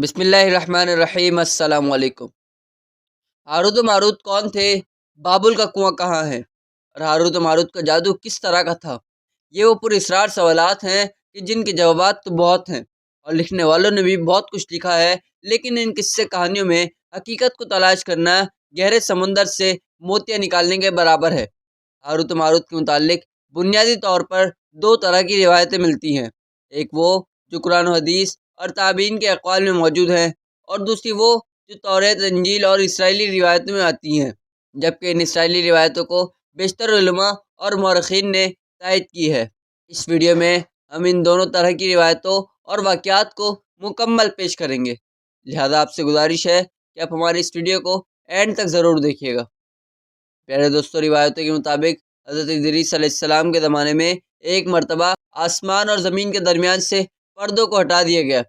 بسم اللہ الرحمن الرحیم۔ السلام علیکم۔ ہاروت و ماروت کون تھے؟ بابل کا کنواں کہاں ہے؟ اور ہاروت و ماروت کا جادو کس طرح کا تھا؟ یہ وہ پراسرار سوالات ہیں کہ جن کے جوابات تو بہت ہیں اور لکھنے والوں نے بھی بہت کچھ لکھا ہے، لیکن ان قصے کہانیوں میں حقیقت کو تلاش کرنا گہرے سمندر سے موتیاں نکالنے کے برابر ہے۔ ہاروت و ماروت کے متعلق بنیادی طور پر دو طرح کی روایتیں ملتی ہیں، ایک وہ جو قرآن و حدیث اور تابعین کے اقوال میں موجود ہیں، اور دوسری وہ جو توریت، انجیل اور اسرائیلی روایتوں میں آتی ہیں، جبکہ ان اسرائیلی روایتوں کو بیشتر علماء اور مورخین نے تائید کی ہے۔ اس ویڈیو میں ہم ان دونوں طرح کی روایتوں اور واقعات کو مکمل پیش کریں گے، لہذا آپ سے گزارش ہے کہ آپ ہماری اس ویڈیو کو اینڈ تک ضرور دیکھیے گا۔ پیارے دوستوں، روایتوں کے مطابق حضرت ادریس علیہ السلام کے زمانے میں ایک مرتبہ آسمان اور زمین کے درمیان سے پردوں کو ہٹا دیا گیا،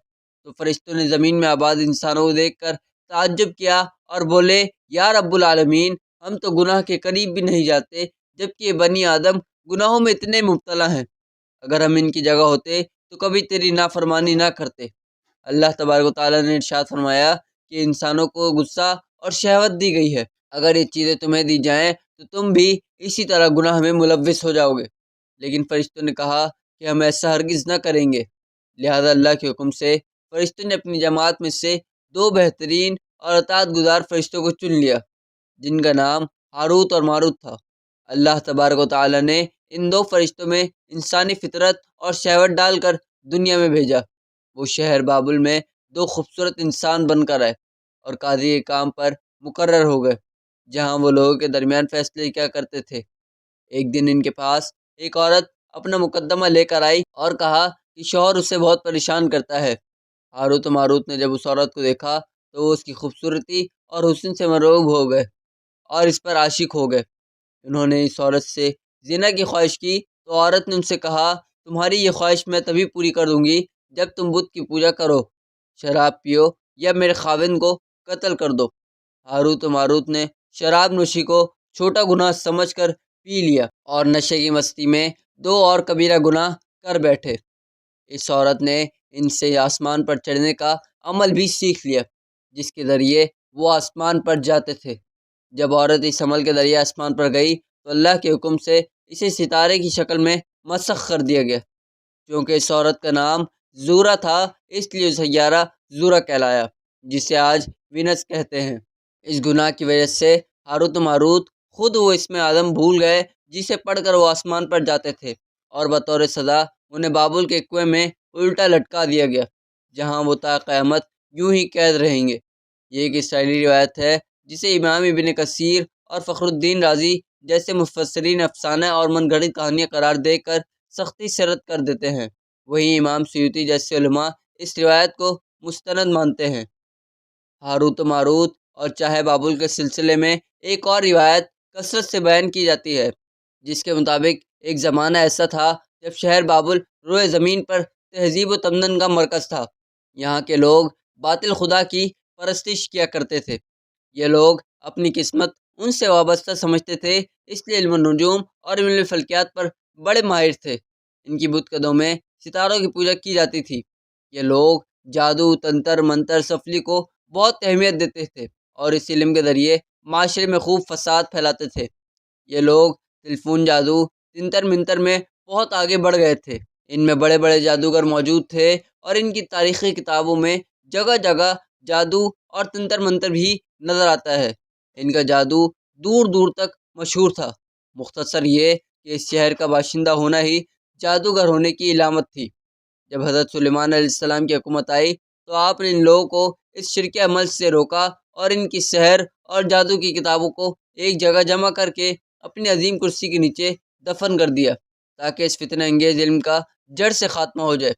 تو فرشتوں نے زمین میں آباد انسانوں کو دیکھ کر تعجب کیا اور بولے، یا رب العالمین، ہم تو گناہ کے قریب بھی نہیں جاتے، جبکہ یہ بنی آدم گناہوں میں اتنے مبتلا ہیں۔ اگر ہم ان کی جگہ ہوتے تو کبھی تیری نافرمانی نہ کرتے۔ اللہ تبارک و تعالیٰ نے ارشاد فرمایا کہ انسانوں کو غصہ اور شہوت دی گئی ہے، اگر یہ چیزیں تمہیں دی جائیں تو تم بھی اسی طرح گناہ میں ملوث ہو جاؤ گے، لیکن فرشتوں نے کہا کہ ہم ایسا ہرگز نہ کریں گے۔ لہذا اللہ کے حکم سے فرشتوں نے اپنی جماعت میں سے دو بہترین اور اطاعت گزار فرشتوں کو چن لیا، جن کا نام ہاروت اور ماروت تھا۔ اللہ تبارک و تعالیٰ نے ان دو فرشتوں میں انسانی فطرت اور شہوت ڈال کر دنیا میں بھیجا۔ وہ شہر بابل میں دو خوبصورت انسان بن کر آئے اور قاضی کے کام پر مقرر ہو گئے، جہاں وہ لوگوں کے درمیان فیصلے کیا کرتے تھے۔ ایک دن ان کے پاس ایک عورت اپنا مقدمہ لے کر آئی اور کہا کہ شوہر اسے بہت پریشان کرتا ہے۔ ہاروت و ماروت نے جب اس عورت کو دیکھا تو وہ اس کی خوبصورتی اور حسن سے مرعوب ہو گئے اور اس پر عاشق ہو گئے۔ انہوں نے اس عورت سے زنا کی خواہش کی تو عورت نے ان سے کہا، تمہاری یہ خواہش میں تبھی پوری کر دوں گی جب تم بت کی پوجا کرو، شراب پیو یا میرے خاوند کو قتل کر دو۔ ہاروت و ماروت نے شراب نوشی کو چھوٹا گناہ سمجھ کر پی لیا اور نشے کی مستی میں دو اور کبیرہ گناہ کر بیٹھے۔ اس عورت نے ان سے آسمان پر چڑھنے کا عمل بھی سیکھ لیا، جس کے ذریعے وہ آسمان پر جاتے تھے۔ جب عورت اس عمل کے ذریعے آسمان پر گئی تو اللہ کے حکم سے اسے ستارے کی شکل میں مسخ کر دیا گیا۔ چونکہ اس عورت کا نام زورا تھا، اس لیے سیارہ زورا کہلایا، جسے آج وینس کہتے ہیں۔ اس گناہ کی وجہ سے ہاروت و ماروت خود وہ اسم اعظم بھول گئے جسے پڑھ کر وہ آسمان پر جاتے تھے، اور بطور سزا انہیں بابل کے کنویں میں الٹا لٹکا دیا گیا، جہاں وہ تا قیامت یوں ہی قید رہیں گے۔ یہ ایک اسرائیلی روایت ہے جسے امام ابن کثیر اور فخر الدین رازی جیسے مفسرین افسانہ اور من گھڑت کہانیاں قرار دے کر سختی سے رد کر دیتے ہیں۔ وہیں امام سیوطی جیسے علماء اس روایت کو مستند مانتے ہیں۔ ہاروت و ماروت اور چاہے بابل کے سلسلے میں ایک اور روایت کثرت سے بیان کی جاتی ہے، جس کے مطابق ایک زمانہ ایسا تھا جب شہر بابل روئے زمین پر تہذیب و تمدن کا مرکز تھا۔ یہاں کے لوگ باطل خدا کی پرستش کیا کرتے تھے۔ یہ لوگ اپنی قسمت ان سے وابستہ سمجھتے تھے، اس لیے علم النجوم اور علم فلکیات پر بڑے ماہر تھے۔ ان کی بت قدوں میں ستاروں کی پوجا کی جاتی تھی۔ یہ لوگ جادو، تنتر منتر، سفلی کو بہت اہمیت دیتے تھے اور اس علم کے ذریعے معاشرے میں خوب فساد پھیلاتے تھے۔ یہ لوگ تلفون جادو، تنتر منتر میں بہت آگے بڑھ گئے تھے۔ ان میں بڑے بڑے جادوگر موجود تھے اور ان کی تاریخی کتابوں میں جگہ جگہ جادو اور تنتر منتر بھی نظر آتا ہے۔ ان کا جادو دور دور تک مشہور تھا۔ مختصر یہ کہ اس شہر کا باشندہ ہونا ہی جادوگر ہونے کی علامت تھی۔ جب حضرت سلیمان علیہ السلام کی حکومت آئی تو آپ نے ان لوگوں کو اس شرک عمل سے روکا اور ان کی سحر اور جادو کی کتابوں کو ایک جگہ جمع کر کے اپنی عظیم کرسی کے نیچے دفن کر دیا، تاکہ اس فتنہ انگیز علم کا جڑ سے خاتمہ ہو جائے۔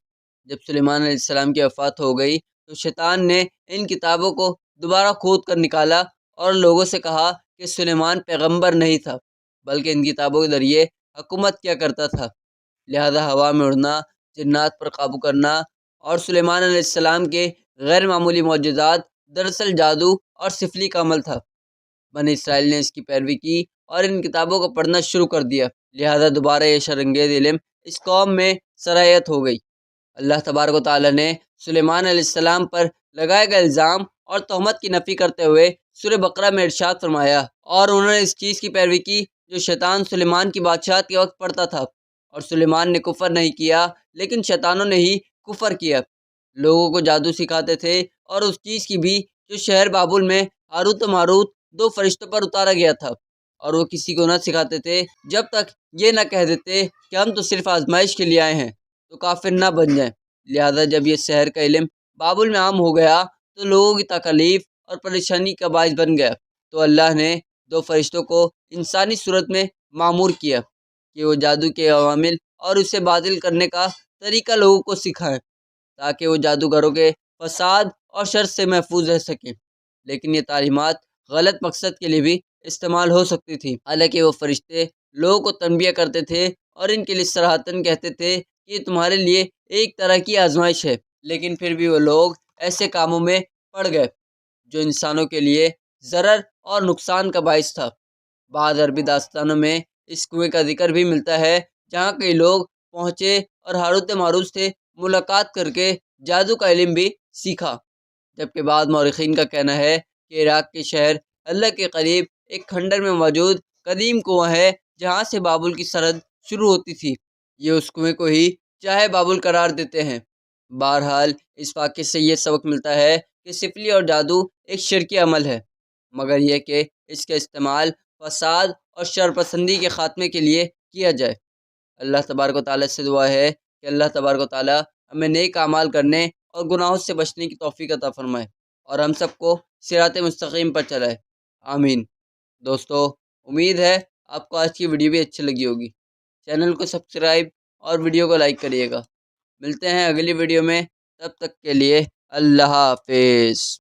جب سلیمان علیہ السلام کی وفات ہو گئی تو شیطان نے ان کتابوں کو دوبارہ کھود کر نکالا اور لوگوں سے کہا کہ سلیمان پیغمبر نہیں تھا، بلکہ ان کتابوں کے ذریعے حکومت کیا کرتا تھا۔ لہذا ہوا میں اڑنا، جنات پر قابو کرنا اور سلیمان علیہ السلام کے غیر معمولی معجزات دراصل جادو اور سفلی کا عمل تھا۔ بنی اسرائیل نے اس کی پیروی کی اور ان کتابوں کو پڑھنا شروع کر دیا، لہذا دوبارہ یہ شرانگیز علم اس قوم میں سرایت ہو گئی۔ اللہ تبارک و تعالیٰ نے سلیمان علیہ السلام پر لگائے گئے الزام اور تہمت کی نفی کرتے ہوئے سورہ بقرہ میں ارشاد فرمایا، اور انہوں نے اس چیز کی پیروی کی جو شیطان سلیمان کی بادشاہت کے وقت پڑھتا تھا، اور سلیمان نے کفر نہیں کیا لیکن شیطانوں نے ہی کفر کیا۔ لوگوں کو جادو سکھاتے تھے اور اس چیز کی بھی جو شہر بابل میں ہاروت و ماروت دو فرشتوں پر اتارا گیا تھا، اور وہ کسی کو نہ سکھاتے تھے جب تک یہ نہ کہہ دیتے کہ ہم تو صرف آزمائش کے لیے آئے ہیں، تو کافر نہ بن جائیں۔ لہذا جب یہ سحر کا علم بابل میں عام ہو گیا تو لوگوں کی تکلیف اور پریشانی کا باعث بن گیا، تو اللہ نے دو فرشتوں کو انسانی صورت میں معمور کیا کہ وہ جادو کے عوامل اور اسے باطل کرنے کا طریقہ لوگوں کو سکھائیں، تاکہ وہ جادوگروں کے فساد اور شر سے محفوظ رہ سکیں۔ لیکن یہ تعلیمات غلط مقصد کے لیے بھی استعمال ہو سکتی تھی۔ حالانکہ وہ فرشتے لوگوں کو تنبیہ کرتے تھے اور ان کے لیے صراحتاً کہتے تھے کہ یہ تمہارے لیے ایک طرح کی آزمائش ہے، لیکن پھر بھی وہ لوگ ایسے کاموں میں پڑ گئے جو انسانوں کے لیے ضرر اور نقصان کا باعث تھا۔ بعض عربی داستانوں میں اس کنویں کا ذکر بھی ملتا ہے جہاں کئی لوگ پہنچے اور ہاروت ماروت سے ملاقات کر کے جادو کا علم بھی سیکھا، جبکہ بعض مورخین کا کہنا ہے کہ عراق کے شہر اللہ کے قریب ایک کھنڈر میں موجود قدیم کنواں ہے جہاں سے بابل کی سرحد شروع ہوتی تھی۔ یہ اس کنویں کو ہی چاہے بابل قرار دیتے ہیں۔ بہرحال اس واقعے سے یہ سبق ملتا ہے کہ سفلی اور جادو ایک شرکی عمل ہے، مگر یہ کہ اس کا استعمال فساد اور شر پسندی کے خاتمے کے لیے کیا جائے۔ اللہ تبارک و تعالیٰ سے دعا ہے کہ اللہ تبارک و تعالیٰ ہمیں نیک اعمال کرنے اور گناہوں سے بچنے کی توفیق عطا فرمائے اور ہم سب کو صراط مستقیم پر چلائے، آمین۔ دوستو، امید ہے آپ کو آج کی ویڈیو بھی اچھی لگی ہوگی۔ چینل کو سبسکرائب اور ویڈیو کو لائک کریے گا۔ ملتے ہیں اگلی ویڈیو میں، تب تک کے لیے اللہ حافظ۔